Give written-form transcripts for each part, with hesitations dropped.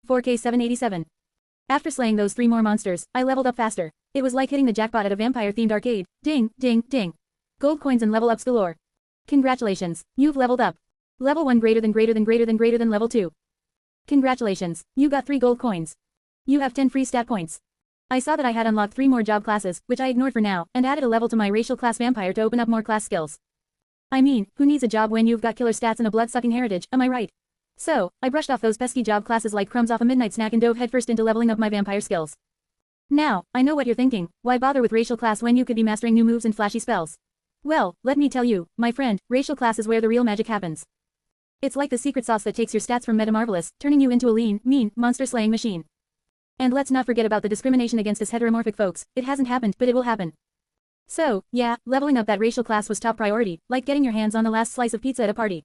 4K 787. After slaying those 3 more monsters, I leveled up faster. It was like hitting the jackpot at a vampire-themed arcade. Ding, ding, ding. Gold coins and level ups galore. Congratulations, you've leveled up. Level 1 greater than level 2. Congratulations, you got 3 gold coins. You have 10 free stat points. I saw that I had unlocked 3 more job classes, which I ignored for now, and added a level to my racial class vampire to open up more class skills. I mean, who needs a job when you've got killer stats and a blood-sucking heritage, am I right? So, I brushed off those pesky job classes like crumbs off a midnight snack and dove headfirst into leveling up my vampire skills. Now, I know what you're thinking, why bother with racial class when you could be mastering new moves and flashy spells? Well, let me tell you, my friend, racial class is where the real magic happens. It's like the secret sauce that takes your stats from Meta Marvelous, turning you into a lean, mean, monster-slaying machine. And let's not forget about the discrimination against us heteromorphic folks. It hasn't happened, but it will happen. So, yeah, leveling up that racial class was top priority, like getting your hands on the last slice of pizza at a party.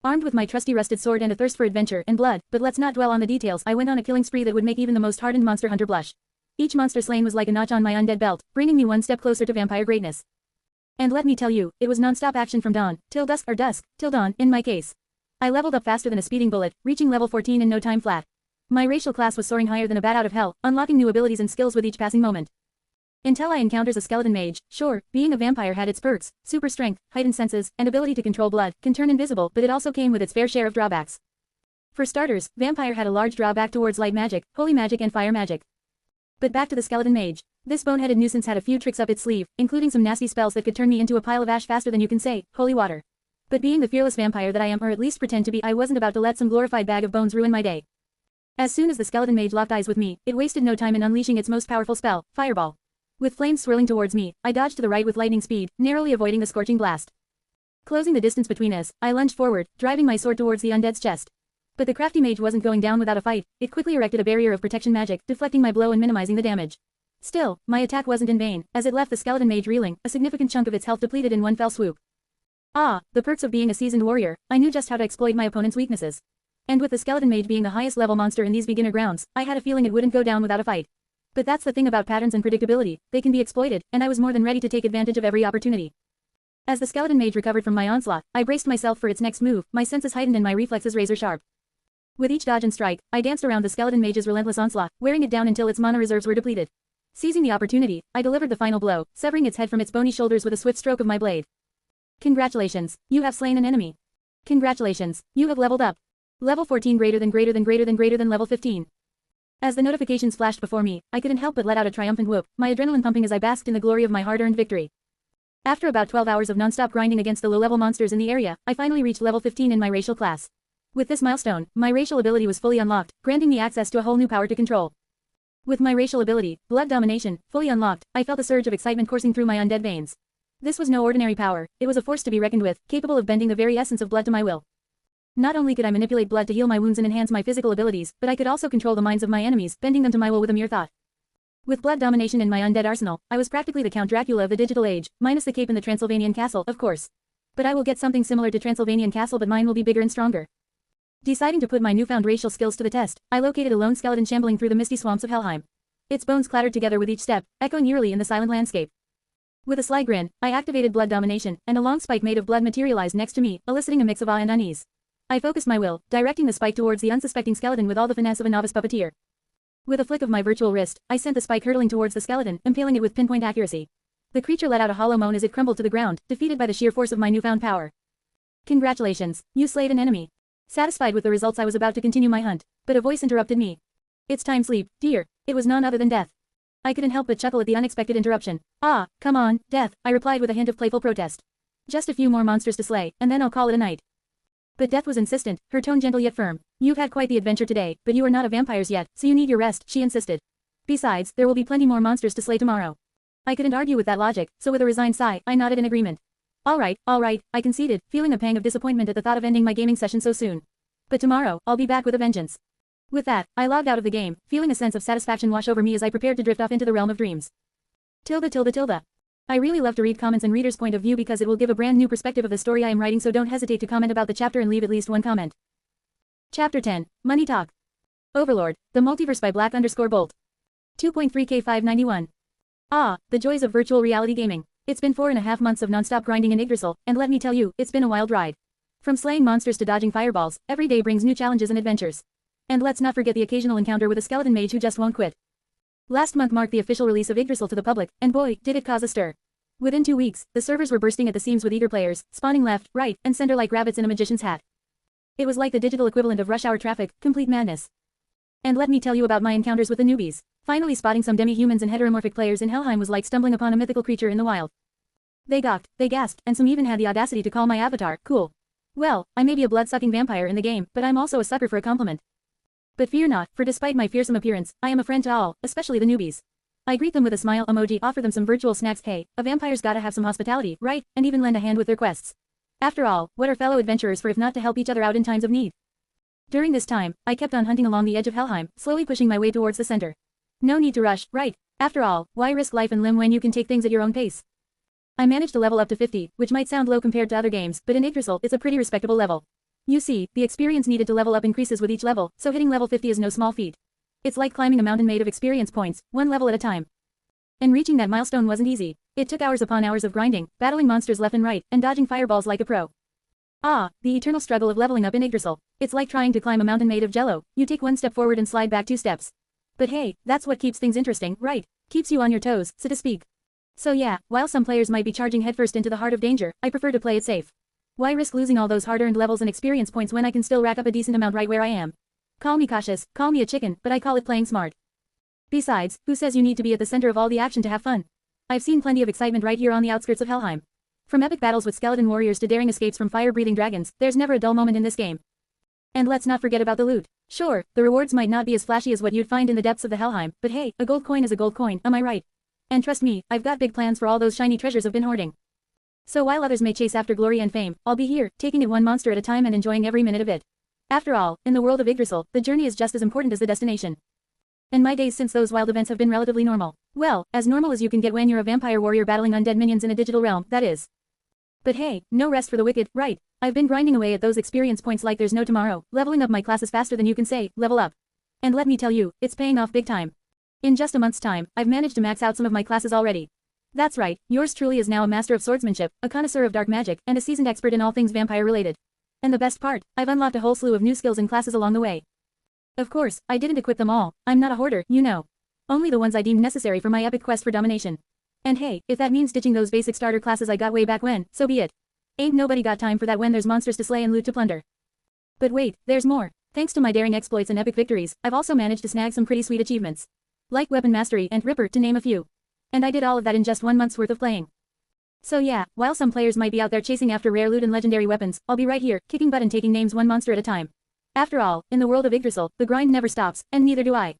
Armed with my trusty rusted sword and a thirst for adventure and blood, but let's not dwell on the details, I went on a killing spree that would make even the most hardened monster hunter blush. Each monster slain was like a notch on my undead belt, bringing me one step closer to vampire greatness. And let me tell you, it was non-stop action from dawn, till dusk, or dusk, till dawn, in my case. I leveled up faster than a speeding bullet, reaching level 14 in no time flat. My racial class was soaring higher than a bat out of hell, unlocking new abilities and skills with each passing moment. Until I encounters a skeleton mage. Sure, being a vampire had its perks, super strength, heightened senses, and ability to control blood, can turn invisible, but it also came with its fair share of drawbacks. For starters, vampire had a large drawback towards light magic, holy magic and fire magic. But back to the skeleton mage. This boneheaded nuisance had a few tricks up its sleeve, including some nasty spells that could turn me into a pile of ash faster than you can say, holy water. But being the fearless vampire that I am, or at least pretend to be, I wasn't about to let some glorified bag of bones ruin my day. As soon as the skeleton mage locked eyes with me, it wasted no time in unleashing its most powerful spell, Fireball. With flames swirling towards me, I dodged to the right with lightning speed, narrowly avoiding the scorching blast. Closing the distance between us, I lunged forward, driving my sword towards the undead's chest. But the crafty mage wasn't going down without a fight. It quickly erected a barrier of protection magic, deflecting my blow and minimizing the damage. Still, my attack wasn't in vain, as it left the skeleton mage reeling, a significant chunk of its health depleted in one fell swoop. Ah, the perks of being a seasoned warrior. I knew just how to exploit my opponent's weaknesses. And with the skeleton mage being the highest level monster in these beginner grounds, I had a feeling it wouldn't go down without a fight. But that's the thing about patterns and predictability, they can be exploited, and I was more than ready to take advantage of every opportunity. As the skeleton mage recovered from my onslaught, I braced myself for its next move, my senses heightened and my reflexes razor sharp. With each dodge and strike, I danced around the skeleton mage's relentless onslaught, wearing it down until its mana reserves were depleted. Seizing the opportunity, I delivered the final blow, severing its head from its bony shoulders with a swift stroke of my blade. Congratulations, you have slain an enemy. Congratulations, you have leveled up. Level 14 greater than level 15. As the notifications flashed before me, I couldn't help but let out a triumphant whoop, my adrenaline pumping as I basked in the glory of my hard-earned victory. After about 12 hours of non-stop grinding against the low-level monsters in the area, I finally reached level 15 in my racial class. With this milestone, my racial ability was fully unlocked, granting me access to a whole new power to control. With my racial ability, Blood Domination, fully unlocked, I felt a surge of excitement coursing through my undead veins. This was no ordinary power, it was a force to be reckoned with, capable of bending the very essence of blood to my will. Not only could I manipulate blood to heal my wounds and enhance my physical abilities, but I could also control the minds of my enemies, bending them to my will with a mere thought. With blood domination in my undead arsenal, I was practically the Count Dracula of the digital age, minus the cape and the Transylvanian castle, of course. But I will get something similar to Transylvanian castle, but mine will be bigger and stronger. Deciding to put my newfound racial skills to the test, I located a lone skeleton shambling through the misty swamps of Helheim. Its bones clattered together with each step, echoing eerily in the silent landscape. With a sly grin, I activated blood domination, and a long spike made of blood materialized next to me, eliciting a mix of awe and unease. I focused my will, directing the spike towards the unsuspecting skeleton with all the finesse of a novice puppeteer. With a flick of my virtual wrist, I sent the spike hurtling towards the skeleton, impaling it with pinpoint accuracy. The creature let out a hollow moan as it crumbled to the ground, defeated by the sheer force of my newfound power. Congratulations, you slayed an enemy. Satisfied with the results, I was about to continue my hunt, but a voice interrupted me. It's time, sleep, dear. It was none other than Death. I couldn't help but chuckle at the unexpected interruption. Ah, come on, Death, I replied with a hint of playful protest. Just a few more monsters to slay, and then I'll call it a night. But Death was insistent, her tone gentle yet firm. You've had quite the adventure today, but you are not a vampires yet, so you need your rest, she insisted. Besides, there will be plenty more monsters to slay tomorrow. I couldn't argue with that logic, so with a resigned sigh, I nodded in agreement. All right, I conceded, feeling a pang of disappointment at the thought of ending my gaming session so soon. But tomorrow, I'll be back with a vengeance. With that, I logged out of the game, feeling a sense of satisfaction wash over me as I prepared to drift off into the realm of dreams. Tilde. I really love to read comments and readers' point of view because it will give a brand new perspective of the story I am writing, so don't hesitate to comment about the chapter and leave at least one comment. Chapter 10, Money Talk. Overlord, the Multiverse by Black_Bolt. 2.3K 591. Ah, the joys of virtual reality gaming. It's been 4.5 months of non-stop grinding in Yggdrasil, and let me tell you, it's been a wild ride. From slaying monsters to dodging fireballs, every day brings new challenges and adventures. And let's not forget the occasional encounter with a skeleton mage who just won't quit. Last month marked the official release of Yggdrasil to the public, and boy, did it cause a stir. Within 2 weeks, the servers were bursting at the seams with eager players, spawning left, right, and center like rabbits in a magician's hat. It was like the digital equivalent of rush hour traffic, complete madness. And let me tell you about my encounters with the newbies. Finally spotting some demi-humans and heteromorphic players in Helheim was like stumbling upon a mythical creature in the wild. They gawked, they gasped, and some even had the audacity to call my avatar cool. Well, I may be a blood-sucking vampire in the game, but I'm also a sucker for a compliment. But fear not, for despite my fearsome appearance, I am a friend to all, especially the newbies. I greet them with a smile emoji, offer them some virtual snacks. Hey, a vampire's gotta have some hospitality, right? And even lend a hand with their quests. After all, what are fellow adventurers for if not to help each other out in times of need? During this time, I kept on hunting along the edge of Helheim, slowly pushing my way towards the center. No need to rush, right? After all, why risk life and limb when you can take things at your own pace? I managed to level up to 50, which might sound low compared to other games, but in Yggdrasil, it's a pretty respectable level. You see, the experience needed to level up increases with each level, so hitting level 50 is no small feat. It's like climbing a mountain made of experience points, one level at a time. And reaching that milestone wasn't easy. It took hours upon hours of grinding, battling monsters left and right, and dodging fireballs like a pro. Ah, the eternal struggle of leveling up in Yggdrasil. It's like trying to climb a mountain made of jello. You take 1 step forward and slide back 2 steps. But hey, that's what keeps things interesting, right? Keeps you on your toes, so to speak. So yeah, while some players might be charging headfirst into the heart of danger, I prefer to play it safe. Why risk losing all those hard-earned levels and experience points when I can still rack up a decent amount right where I am? Call me cautious, call me a chicken, but I call it playing smart. Besides, who says you need to be at the center of all the action to have fun? I've seen plenty of excitement right here on the outskirts of Helheim. From epic battles with skeleton warriors to daring escapes from fire-breathing dragons, there's never a dull moment in this game. And let's not forget about the loot. Sure, the rewards might not be as flashy as what you'd find in the depths of the Helheim, but hey, a gold coin is a gold coin, am I right? And trust me, I've got big plans for all those shiny treasures I've been hoarding. So while others may chase after glory and fame, I'll be here, taking it one monster at a time and enjoying every minute of it. After all, in the world of Yggdrasil, the journey is just as important as the destination. And my days since those wild events have been relatively normal. Well, as normal as you can get when you're a vampire warrior battling undead minions in a digital realm, that is. But hey, no rest for the wicked, right? I've been grinding away at those experience points like there's no tomorrow, leveling up my classes faster than you can say, level up. And let me tell you, it's paying off big time. In just a month's time, I've managed to max out some of my classes already. That's right, yours truly is now a master of swordsmanship, a connoisseur of dark magic, and a seasoned expert in all things vampire-related. And the best part, I've unlocked a whole slew of new skills and classes along the way. Of course, I didn't equip them all, I'm not a hoarder, you know. Only the ones I deemed necessary for my epic quest for domination. And hey, if that means ditching those basic starter classes I got way back when, so be it. Ain't nobody got time for that when there's monsters to slay and loot to plunder. But wait, there's more. Thanks to my daring exploits and epic victories, I've also managed to snag some pretty sweet achievements. Like weapon mastery and Ripper to name a few. And I did all of that in just 1 month's worth of playing. So yeah, while some players might be out there chasing after rare loot and legendary weapons, I'll be right here, kicking butt and taking names one monster at a time. After all, in the world of Yggdrasil, the grind never stops, and neither do I.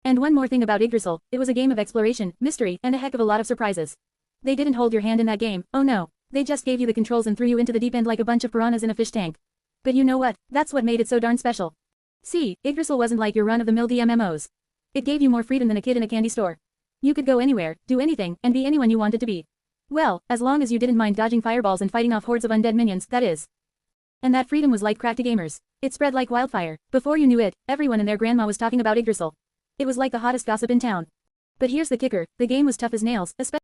And one more thing about Yggdrasil, it was a game of exploration, mystery, and a heck of a lot of surprises. They didn't hold your hand in that game, oh no. They just gave you the controls and threw you into the deep end like a bunch of piranhas in a fish tank. But you know what, that's what made it so darn special. See, Yggdrasil wasn't like your run-of-the-mill DMMOs. It gave you more freedom than a kid in a candy store. You could go anywhere, do anything, and be anyone you wanted to be. Well, as long as you didn't mind dodging fireballs and fighting off hordes of undead minions, that is. And that freedom was like crack to gamers. It spread like wildfire. Before you knew it, everyone and their grandma was talking about Yggdrasil. It was like the hottest gossip in town. But here's the kicker, the game was tough as nails, especially